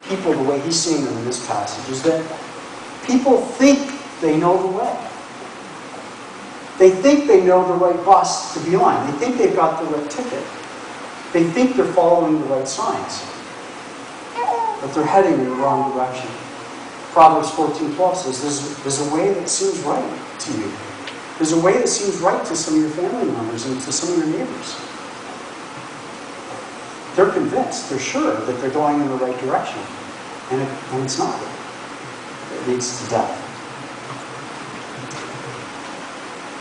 people the way he's seeing them in this passage is that people think they know the way. They think they know the right bus to be on. They think they've got the right ticket. They think they're following the right signs. But they're heading in the wrong direction. Proverbs 14:12 says, there's a way that seems right to you. There's a way that seems right to some of your family members and to some of your neighbors. They're convinced, they're sure that they're going in the right direction. And it's not. It leads to death.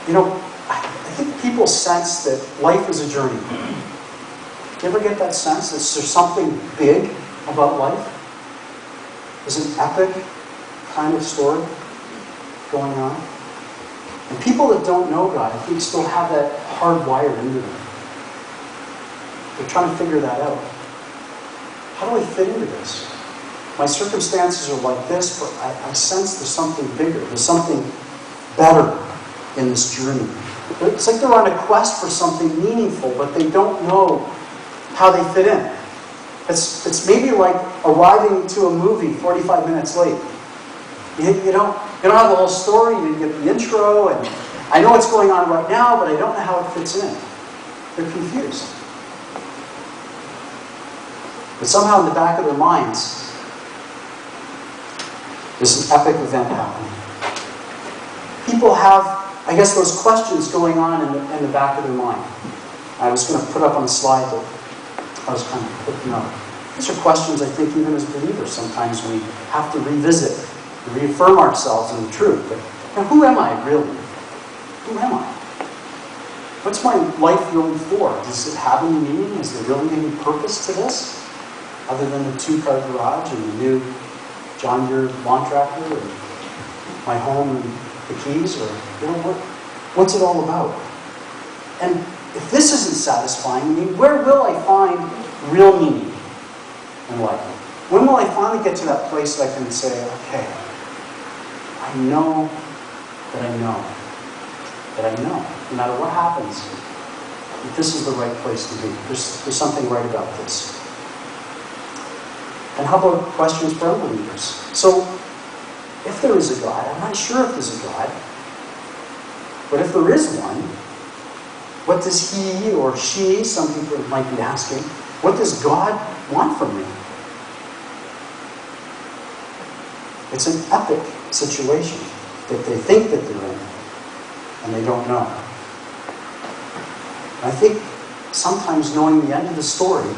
You know, I think people sense that life is a journey. Do you ever get that sense? Is there something big about life? There's an epic kind of story going on. And people that don't know God, I think, still have that hardwired into them. They're trying to figure that out. How do I fit into this? My circumstances are like this, but I sense there's something bigger. There's something better in this journey. It's like they're on a quest for something meaningful, but they don't know how they fit in. It's maybe like arriving to a movie 45 minutes late. You don't have the whole story, you didn't get the intro, and I know what's going on right now, but I don't know how it fits in. They're confused. But somehow in the back of their minds, there's an epic event happening. People have, I guess, those questions going on in the back of their mind. I was going to put up on the slide that I was kind of putting up. These are questions I think even as believers sometimes we have to revisit, reaffirm ourselves in the truth. But now, who am I really? Who am I? What's my life really for? Does it have any meaning? Is there really any purpose to this? Other than the 2-car garage and the new John Deere lawn tractor and my home and the keys? Or what's it all about? And if this isn't satisfying, I mean, where will I find real meaning in life? When will I finally get to that place that I can say, okay, I know that I know that I know, no matter what happens, that this is the right place to be. There's something right about this. And how about questions for unbelievers? So, if there is a God, I'm not sure if there's a God, but if there is one, what does he or she, some people might be asking, what does God want from me? It's an epic situation that they think that they're in, and they don't know. And I think sometimes knowing the end of the story,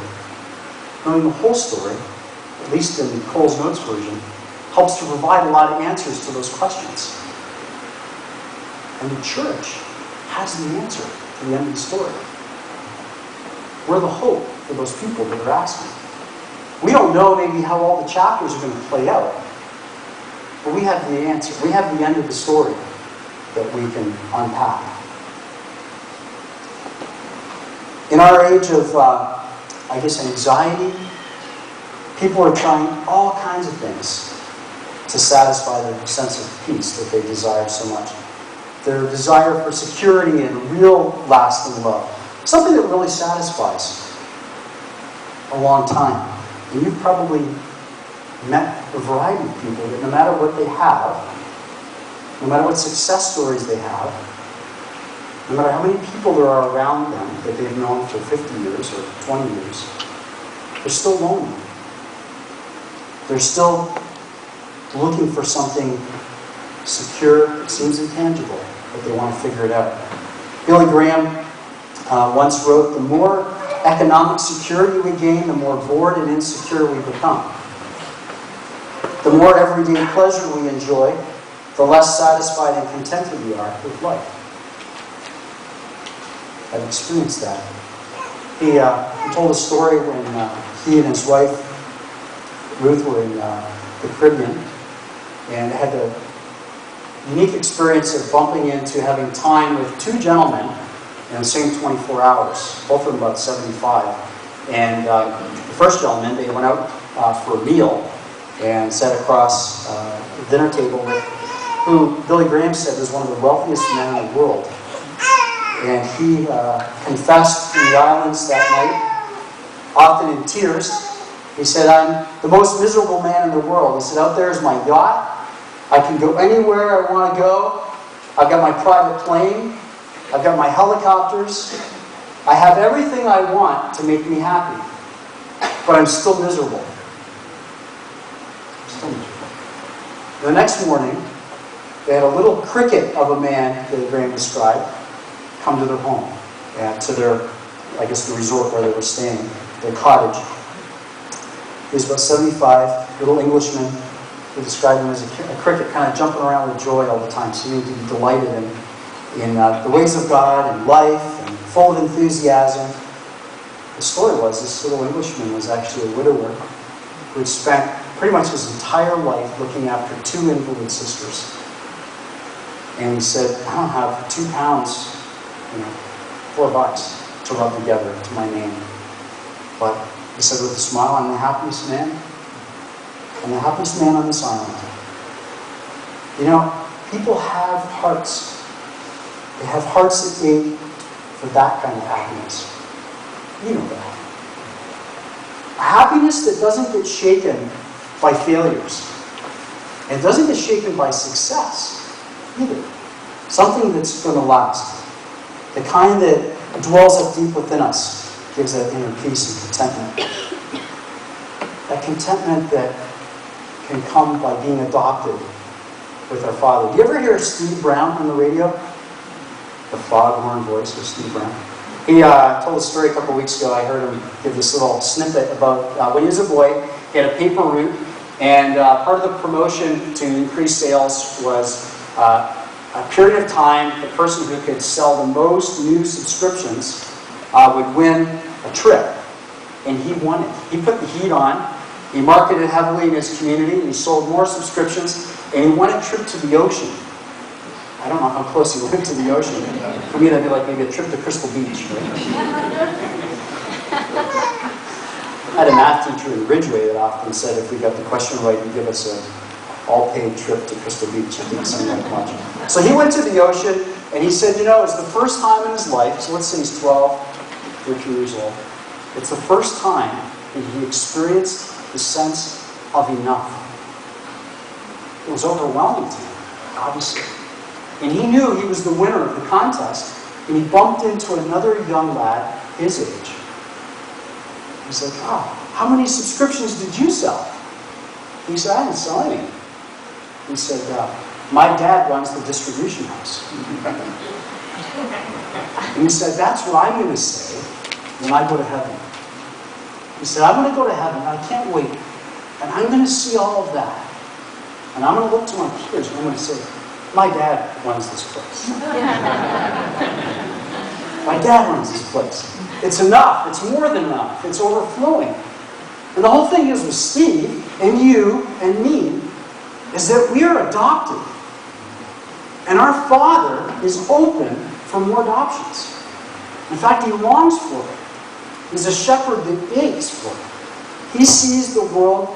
knowing the whole story, at least in Cole's Notes version, helps to provide a lot of answers to those questions. And the church has the answer to the end of the story. We're the hope for those people that are asking. We don't know maybe how all the chapters are going to play out, but we have the answer. We have the end of the story that we can unpack. In our age of, I guess, anxiety, people are trying all kinds of things to satisfy their sense of peace that they desire so much. Their desire for security and real lasting love. Something that really satisfies a long time. And you've probably met a variety of people that no matter what they have, no matter what success stories they have, no matter how many people there are around them that they've known for 50 years or 20 years, they're still lonely. They're still looking for something secure, it seems intangible, but they want to figure it out. Billy Graham once wrote, the more economic security we gain, the more bored and insecure we become. The more everyday pleasure we enjoy, the less satisfied and contented we are with life. I've experienced that. He told a story when he and his wife, Ruth, were in the Caribbean, and had a unique experience of bumping into having time with 2 gentlemen in the same 24 hours, both of them about 75. And the first gentleman, they went out for a meal and sat across the dinner table with who Billy Graham said was one of the wealthiest men in the world. And he confessed in the islands that night, often in tears, He said, I'm the most miserable man in the world. He said, out there is my yacht. I can go anywhere I want to go. I've got my private plane. I've got my helicopters. I have everything I want to make me happy. But I'm still miserable. The next morning, they had a little cricket of a man that Graham described come to their home, to their, I guess, the resort where they were staying, their cottage. He was about 75, little Englishman. They described him as a cricket kind of jumping around with joy all the time, seeming to be delighted in the ways of God and life and full of enthusiasm. The story was this little Englishman was actually a widower who had spent pretty much his entire life looking after 2 invalid sisters. And he said, I don't have 2 pounds, $4 to rub together to my name. But he said with a smile, I'm the happiest man. I'm the happiest man on this island. People have hearts. They have hearts that ache for that kind of happiness. You know that. A happiness that doesn't get shaken by failures. And doesn't get shaken by success either. Something that's going to last. The kind that dwells up deep within us. Gives that inner peace and contentment. That contentment that can come by being adopted with our Father. Do you ever hear Steve Brown on the radio? The foghorn voice of Steve Brown. He told a story a couple weeks ago. I heard him give this little snippet about when he was a boy, he had a paper route, and part of the promotion to increase sales was a period of time, the person who could sell the most new subscriptions would win a trip. And he won it. He put the heat on. He marketed heavily in his community, and he sold more subscriptions, and he won a trip to the ocean. I don't know how close he went to the ocean. For me, that'd be like maybe a trip to Crystal Beach. Right? I had a math teacher in Ridgeway that often said if we got the question right, he'd give us an all-paid trip to Crystal Beach. I think something like much. So he went to the ocean, and he said, it was the first time in his life, so let's say he's 12, 13 years old, it's the first time that he experienced the sense of enough. It was overwhelming to him, obviously. And he knew he was the winner of the contest, and he bumped into another young lad his age. He's like, how many subscriptions did you sell? He said, I didn't sell any. He said, my dad runs the distribution house. And he said, that's what I'm going to say when I go to heaven. He said, I'm going to go to heaven, and I can't wait. And I'm going to see all of that. And I'm going to look to my peers, and I'm going to say, my dad runs this place. My dad runs this place. It's enough. It's more than enough. It's overflowing. And the whole thing is with Steve, and you, and me, is that we are adopted. And our Father is open for more adoptions. In fact, He longs for it. He's a shepherd that aches for it. He sees the world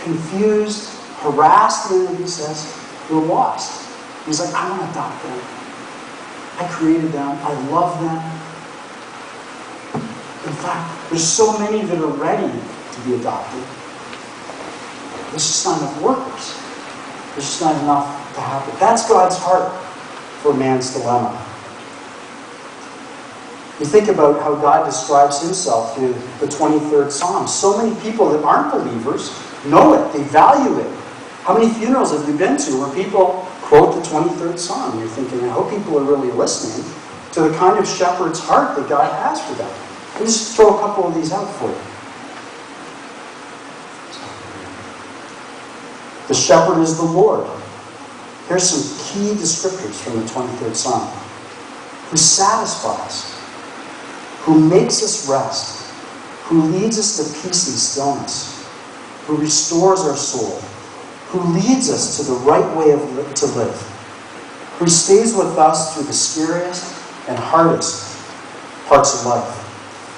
confused, harassed, and He says, we're lost. He's like, I want to adopt them. I created them. I love them. In fact, there's so many that are ready to be adopted. There's just not enough workers. There's just not enough to happen. That's God's heart for man's dilemma. You think about how God describes Himself through the 23rd Psalm. So many people that aren't believers know it. They value it. How many funerals have you been to where people quote the 23rd Psalm? And you're thinking, I hope people are really listening to the kind of shepherd's heart that God has for them. Let me just throw a couple of these out for you. The shepherd is the Lord. Here's some key descriptors from the 23rd Psalm. Who satisfies, who makes us rest, who leads us to peace and stillness, who restores our soul, who leads us to the right way to live, who stays with us through the scariest and hardest parts of life,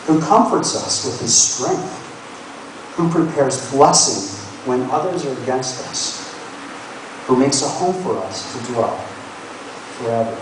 who comforts us with His strength, who prepares blessing when others are against us, who makes a home for us to dwell forever.